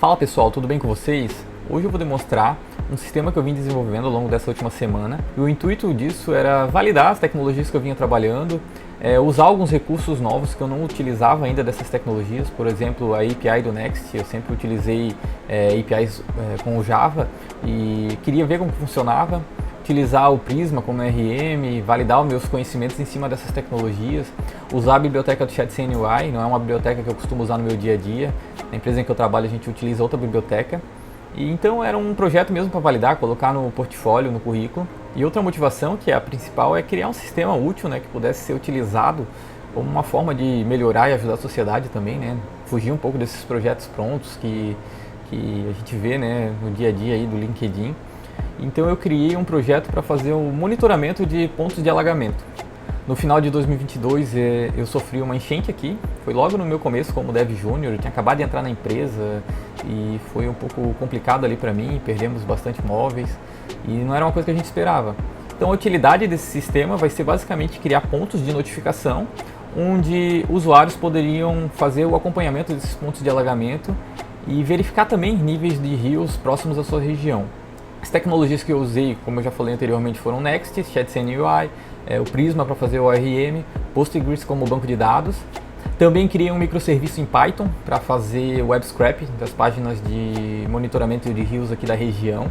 Fala pessoal, tudo bem com vocês? Hoje eu vou demonstrar um sistema que eu vim desenvolvendo ao longo dessa última semana. E o intuito disso era validar as tecnologias que eu vinha trabalhando, usar alguns recursos novos que eu não utilizava ainda dessas tecnologias. Por exemplo, a API do Next, eu sempre utilizei APIs com o Java e queria ver como funcionava. Utilizar o Prisma como RM, validar os meus conhecimentos em cima dessas tecnologias, usar a biblioteca do Chat-CN UI, não é uma biblioteca que eu costumo usar no meu dia a dia. Na empresa em que eu trabalho a gente utiliza outra biblioteca. E então era um projeto mesmo para validar, colocar no portfólio, no currículo. E outra motivação, que é a principal, é criar um sistema útil, né, que pudesse ser utilizado como uma forma de melhorar e ajudar a sociedade também, né? Fugir um pouco desses projetos prontos que a gente vê, né, no dia a dia aí do LinkedIn. Então eu criei um projeto para fazer o monitoramento de pontos de alagamento. No final de 2022 eu sofri uma enchente aqui, foi logo no meu começo como Dev Júnior, eu tinha acabado de entrar na empresa e foi um pouco complicado ali para mim, perdemos bastante móveis e não era uma coisa que a gente esperava. Então a utilidade desse sistema vai ser basicamente criar pontos de notificação onde usuários poderiam fazer o acompanhamento desses pontos de alagamento e verificar também níveis de rios próximos à sua região. As tecnologias que eu usei, como eu já falei anteriormente, foram Next, Chat-CN UI, o Prisma para fazer o ORM, Postgres como banco de dados. Também criei um microserviço em Python para fazer o web scrap das páginas de monitoramento de rios aqui da região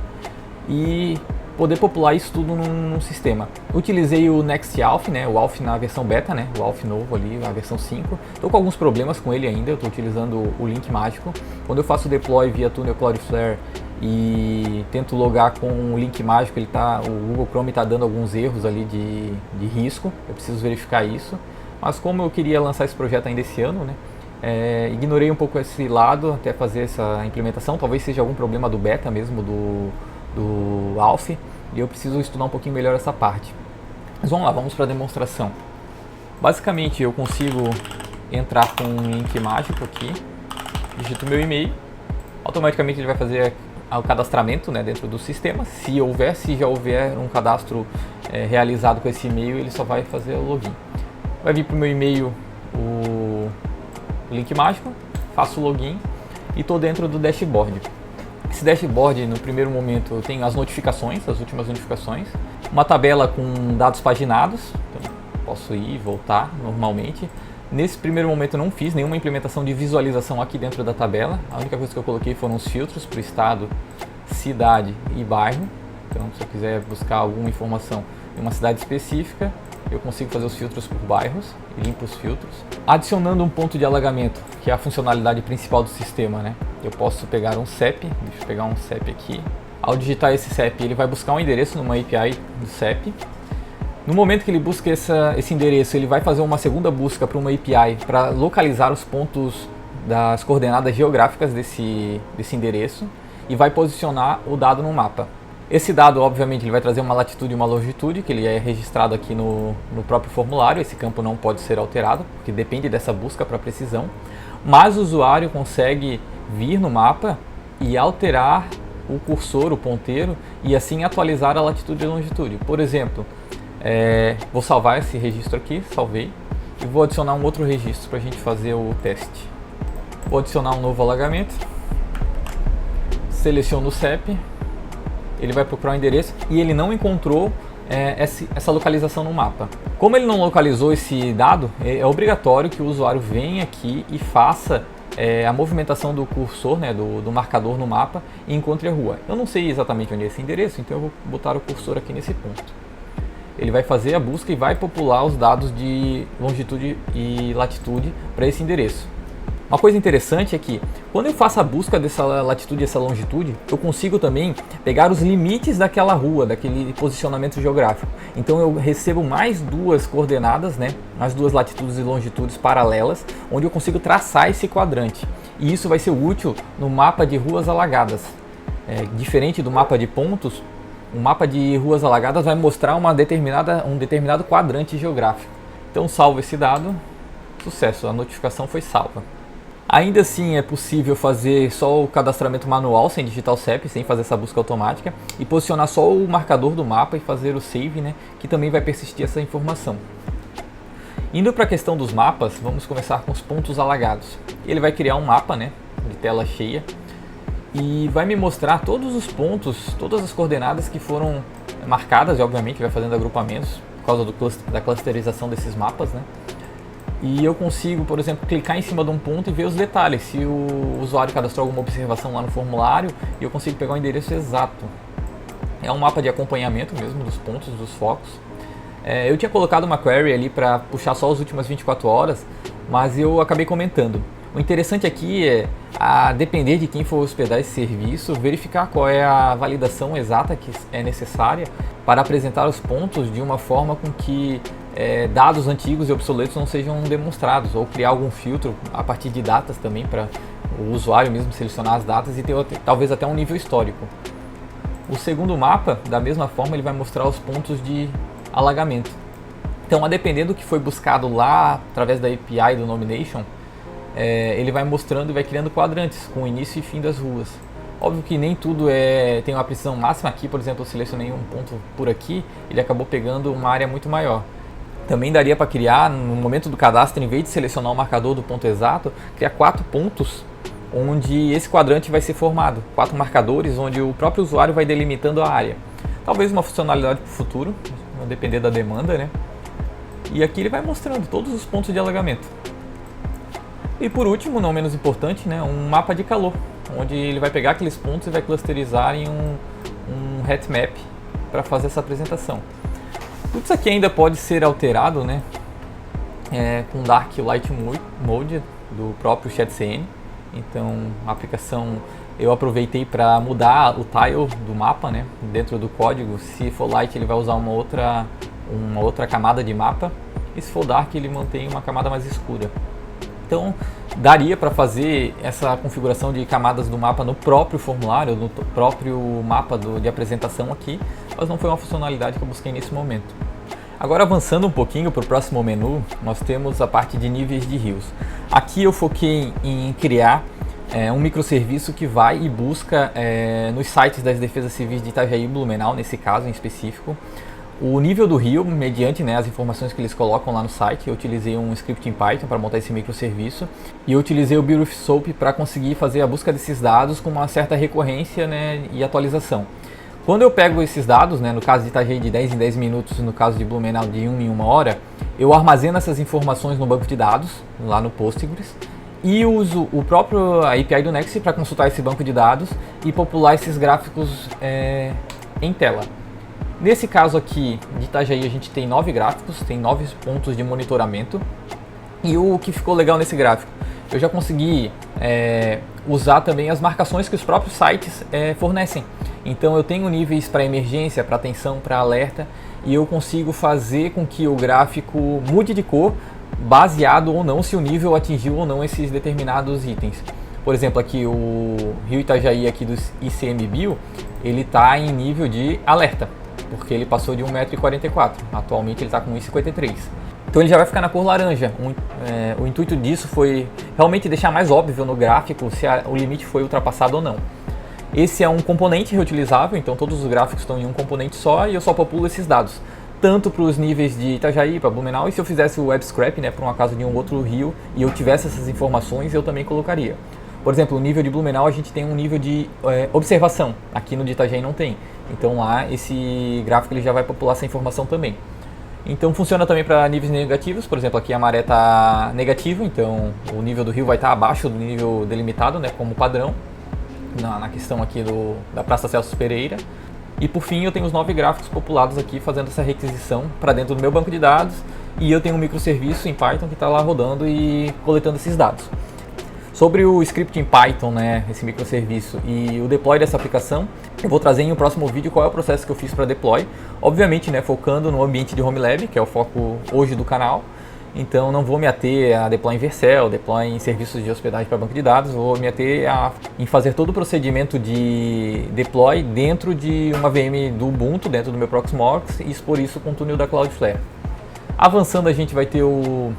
e poder popular isso tudo num sistema. Utilizei o NextAlf, né, o Alf na versão beta, né, o Alf novo ali, a versão 5. Estou com alguns problemas com ele ainda, eu estou utilizando o link mágico. Quando eu faço deploy via Tunnel Cloudflare e tento logar com o link mágico, o Google Chrome está dando alguns erros ali de risco, eu preciso verificar isso. Mas como eu queria lançar esse projeto ainda esse ano, né, ignorei um pouco esse lado até fazer essa implementação. Talvez seja algum problema do beta mesmo, do Alf, e eu preciso estudar um pouquinho melhor essa parte. Mas vamos lá, vamos para a demonstração. Basicamente eu consigo entrar com um link mágico aqui, digito meu e-mail, automaticamente ele vai fazer o cadastramento, né, dentro do sistema. Se já houver um cadastro realizado com esse e-mail, ele só vai fazer o login. Vai vir para o meu e-mail o link mágico, faço o login e estou dentro do dashboard. Esse dashboard, no primeiro momento, tem as notificações, as últimas notificações, uma tabela com dados paginados, então posso ir e voltar normalmente. Nesse primeiro momento eu não fiz nenhuma implementação de visualização aqui dentro da tabela. A única coisa que eu coloquei foram os filtros para o estado, cidade e bairro. Então se eu quiser buscar alguma informação em uma cidade específica, eu consigo fazer os filtros por bairros e limpo os filtros. Adicionando um ponto de alagamento, que é a funcionalidade principal do sistema, né? Eu posso pegar um CEP, deixa eu pegar um CEP aqui. Ao digitar esse CEP, ele vai buscar um endereço numa API do CEP. No momento que ele busca esse endereço, ele vai fazer uma segunda busca para uma API para localizar os pontos das coordenadas geográficas desse endereço e vai posicionar o dado no mapa. Esse dado, obviamente, ele vai trazer uma latitude e uma longitude, que ele é registrado aqui no próprio formulário. Esse campo não pode ser alterado, porque depende dessa busca para precisão. Mas o usuário consegue vir no mapa e alterar o cursor, o ponteiro, e assim atualizar a latitude e a longitude. Por exemplo, vou salvar esse registro aqui, salvei, e vou adicionar um outro registro para a gente fazer o teste. Vou adicionar um novo alagamento, seleciono o CEP, ele vai procurar o endereço e ele não encontrou essa localização no mapa. Como ele não localizou esse dado, é obrigatório que o usuário venha aqui e faça a movimentação do cursor, né, do marcador no mapa e encontre a rua. Eu não sei exatamente onde é esse endereço, então eu vou botar o cursor aqui nesse ponto. Ele vai fazer a busca e vai popular os dados de longitude e latitude para esse endereço. Uma coisa interessante é que quando eu faço a busca dessa latitude e essa longitude, eu consigo também pegar os limites daquela rua, daquele posicionamento geográfico. Então eu recebo mais duas coordenadas, né, mais duas latitudes e longitudes paralelas, onde eu consigo traçar esse quadrante. E isso vai ser útil no mapa de ruas alagadas. Diferente do mapa de pontos, o mapa de ruas alagadas vai mostrar um determinado quadrante geográfico. Então salvo esse dado, sucesso, a notificação foi salva. Ainda assim é possível fazer só o cadastramento manual sem digitar o CEP, sem fazer essa busca automática, e posicionar só o marcador do mapa e fazer o save, né, que também vai persistir essa informação. Indo para a questão dos mapas, vamos começar com os pontos alagados. Ele vai criar um mapa, né, de tela cheia, e vai me mostrar todos os pontos, todas as coordenadas que foram marcadas, e obviamente vai fazendo agrupamentos por causa da clusterização desses mapas, né? E eu consigo, por exemplo, clicar em cima de um ponto e ver os detalhes. Se o usuário cadastrou alguma observação lá no formulário, eu consigo pegar o endereço exato. É um mapa de acompanhamento mesmo dos pontos, dos focos. Eu tinha colocado uma query ali para puxar só as últimas 24 horas, mas eu acabei comentando. O interessante aqui é, a depender de quem for hospedar esse serviço, verificar qual é a validação exata que é necessária para apresentar os pontos de uma forma com que dados antigos e obsoletos não sejam demonstrados, ou criar algum filtro a partir de datas também para o usuário mesmo selecionar as datas e ter talvez até um nível histórico. O segundo mapa, da mesma forma, ele vai mostrar os pontos de alagamento. Então, a depender do que foi buscado lá através da API do Nomination, ele vai mostrando e vai criando quadrantes com início e fim das ruas. Óbvio que nem tudo tem uma precisão máxima. Aqui, por exemplo, eu selecionei um ponto por aqui, ele acabou pegando uma área muito maior. Também daria para criar, no momento do cadastro, em vez de selecionar o marcador do ponto exato, criar 4 pontos onde esse quadrante vai ser formado. 4 marcadores onde o próprio usuário vai delimitando a área. Talvez uma funcionalidade para o futuro, vai depender da demanda, né? E aqui ele vai mostrando todos os pontos de alagamento. E por último, não menos importante, né, um mapa de calor, onde ele vai pegar aqueles pontos e vai clusterizar em um heatmap para fazer essa apresentação. Tudo isso aqui ainda pode ser alterado, né, com Dark Light Mode do próprio ChatCN. Então a aplicação eu aproveitei para mudar o tile do mapa, né, dentro do código. Se for Light ele vai usar uma outra camada de mapa, e se for Dark ele mantém uma camada mais escura. Então daria para fazer essa configuração de camadas do mapa no próprio formulário, no próprio mapa de apresentação aqui, mas não foi uma funcionalidade que eu busquei nesse momento. Agora avançando um pouquinho para o próximo menu, nós temos a parte de níveis de rios. Aqui eu foquei em criar um microserviço que vai e busca nos sites das defesas civis de Itajaí e Blumenau, nesse caso em específico, o nível do rio, mediante as informações que eles colocam lá no site. Eu utilizei um script em Python para montar esse microserviço e eu utilizei o Build with Soap para conseguir fazer a busca desses dados com uma certa recorrência, né, e atualização. Quando eu pego esses dados, né, no caso de Itajaí de 10 em 10 minutos, no caso de Blumenau de 1 em 1 hora, eu armazeno essas informações no banco de dados, lá no Postgres, e uso a API do Next para consultar esse banco de dados e popular esses gráficos em tela. Nesse caso aqui de Itajaí a gente tem 9 gráficos, tem 9 pontos de monitoramento. E o que ficou legal nesse gráfico? Eu já consegui usar também as marcações que os próprios sites fornecem. Então eu tenho níveis para emergência, para atenção, para alerta, e eu consigo fazer com que o gráfico mude de cor baseado ou não se o nível atingiu ou não esses determinados itens. Por exemplo, aqui o Rio Itajaí aqui do ICMBio, ele está em nível de alerta, porque ele passou de 1,44 m, atualmente ele está com 1,53 m. Então ele já vai ficar na cor laranja. O intuito disso foi realmente deixar mais óbvio no gráfico se o limite foi ultrapassado ou não. Esse é um componente reutilizável, então todos os gráficos estão em um componente só e eu só populo esses dados, tanto para os níveis de Itajaí, para Blumenau, e se eu fizesse o web scrap, né, por um acaso de um outro rio e eu tivesse essas informações, eu também colocaria. Por exemplo, o nível de Blumenau a gente tem um nível de observação, aqui no de Itajaí não tem. Então lá esse gráfico ele já vai popular essa informação também. Então funciona também para níveis negativos, por exemplo aqui a maré está negativa, então o nível do rio vai estar abaixo do nível delimitado, né, como padrão, na questão aqui da Praça Celso Pereira. E por fim eu tenho os 9 gráficos populados aqui fazendo essa requisição para dentro do meu banco de dados, e eu tenho um microserviço em Python que está lá rodando e coletando esses dados. Sobre o script em Python, né, esse microserviço e o deploy dessa aplicação, eu vou trazer em um próximo vídeo qual é o processo que eu fiz para deploy. Obviamente, né, focando no ambiente de Home Lab, que é o foco hoje do canal. Então não vou me ater a deploy em Vercel, deploy em serviços de hospedagem para banco de dados, vou me ater em fazer todo o procedimento de deploy dentro de uma VM do Ubuntu, dentro do meu Proxmox, e expor isso com o túnel da Cloudflare. Avançando, a gente vai ter o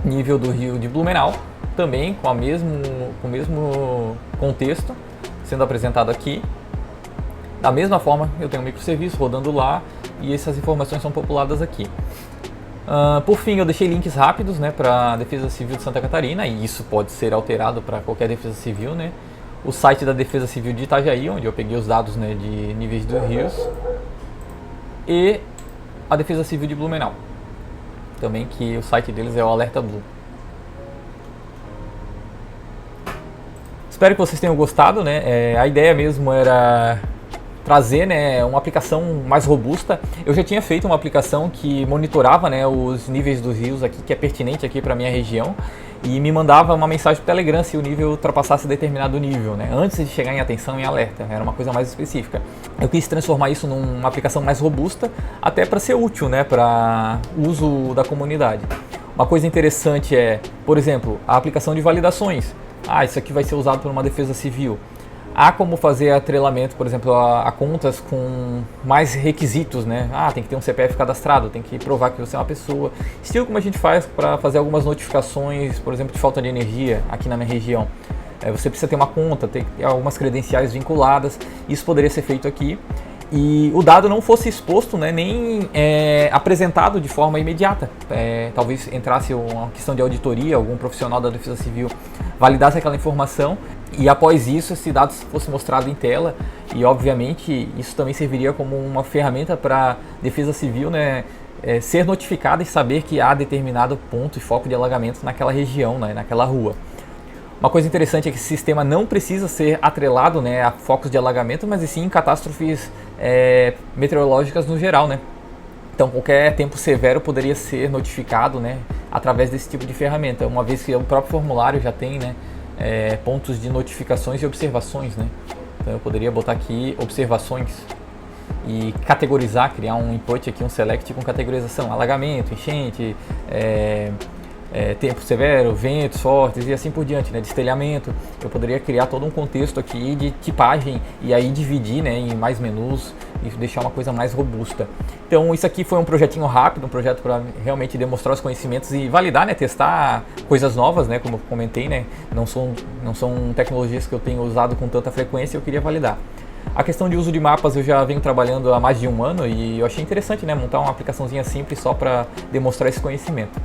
nível do rio de Blumenau, também com o mesmo contexto sendo apresentado aqui. Da mesma forma, eu tenho um microserviço rodando lá e essas informações são populadas aqui. Por fim, eu deixei links rápidos, né, para a Defesa Civil de Santa Catarina, e isso pode ser alterado para qualquer Defesa Civil, né? o site da Defesa Civil de Itajaí, onde eu peguei os dados, né, de níveis dos rios, e a Defesa Civil de Blumenau, também, que o site deles é o Alerta Blue. Espero que vocês tenham gostado, né? A ideia mesmo era trazer, né, uma aplicação mais robusta. Eu já tinha feito uma aplicação que monitorava, né, os níveis dos rios aqui, que é pertinente aqui para minha região, e me mandava uma mensagem para o Telegram se o nível ultrapassasse determinado nível, né, antes de chegar em atenção e alerta. Era uma coisa mais específica. Eu quis transformar isso numa aplicação mais robusta, até para ser útil, né, para uso da comunidade. Uma coisa interessante é, por exemplo, a aplicação de validações. Isso aqui vai ser usado por uma defesa civil. Há como fazer atrelamento, por exemplo, a contas com mais requisitos, né? Tem que ter um CPF cadastrado, tem que provar que você é uma pessoa. Estilo como a gente faz para fazer algumas notificações, por exemplo, de falta de energia aqui na minha região. Você precisa ter uma conta, ter algumas credenciais vinculadas. Isso poderia ser feito aqui. E o dado não fosse exposto, né, nem apresentado de forma imediata. Talvez entrasse uma questão de auditoria, algum profissional da Defesa Civil validasse aquela informação e após isso esse dado fosse mostrado em tela, e obviamente isso também serviria como uma ferramenta para a Defesa Civil, né, ser notificada e saber que há determinado ponto e foco de alagamento naquela região, né, naquela rua. Uma coisa interessante é que esse sistema não precisa ser atrelado, né, a focos de alagamento, mas sim em catástrofes meteorológicas no geral, né? Então qualquer tempo severo poderia ser notificado, né, através desse tipo de ferramenta, uma vez que o próprio formulário já tem, né, pontos de notificações e observações, né? Então eu poderia botar aqui observações e categorizar, criar um input aqui, um select com categorização, alagamento, enchente, tempo severo, ventos fortes e assim por diante, né, destelhamento. Eu poderia criar todo um contexto aqui de tipagem e aí dividir, né, em mais menus e deixar uma coisa mais robusta. Então isso aqui foi um projetinho rápido, um projeto para realmente demonstrar os conhecimentos e validar, né, testar coisas novas, né, como eu comentei, né, não são tecnologias que eu tenho usado com tanta frequência, eu queria validar. A questão de uso de mapas eu já venho trabalhando há mais de um ano e eu achei interessante, né, montar uma aplicaçãozinha simples só para demonstrar esse conhecimento.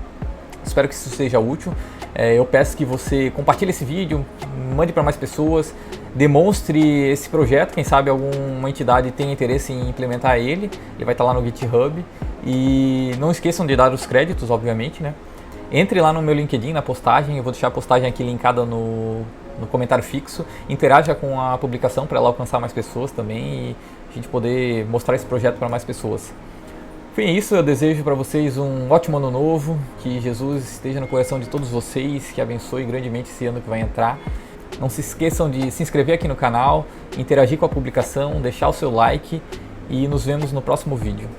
Espero que isso seja útil. Eu peço que você compartilhe esse vídeo, mande para mais pessoas, demonstre esse projeto, quem sabe alguma entidade tenha interesse em implementar ele. Ele vai estar lá no GitHub. E não esqueçam de dar os créditos, obviamente, né? Entre lá no meu LinkedIn, na postagem, eu vou deixar a postagem aqui linkada no comentário fixo. Interaja com a publicação para ela alcançar mais pessoas também e a gente poder mostrar esse projeto para mais pessoas. Enfim, é isso, eu desejo para vocês um ótimo ano novo, que Jesus esteja no coração de todos vocês, que abençoe grandemente esse ano que vai entrar. Não se esqueçam de se inscrever aqui no canal, interagir com a publicação, deixar o seu like e nos vemos no próximo vídeo.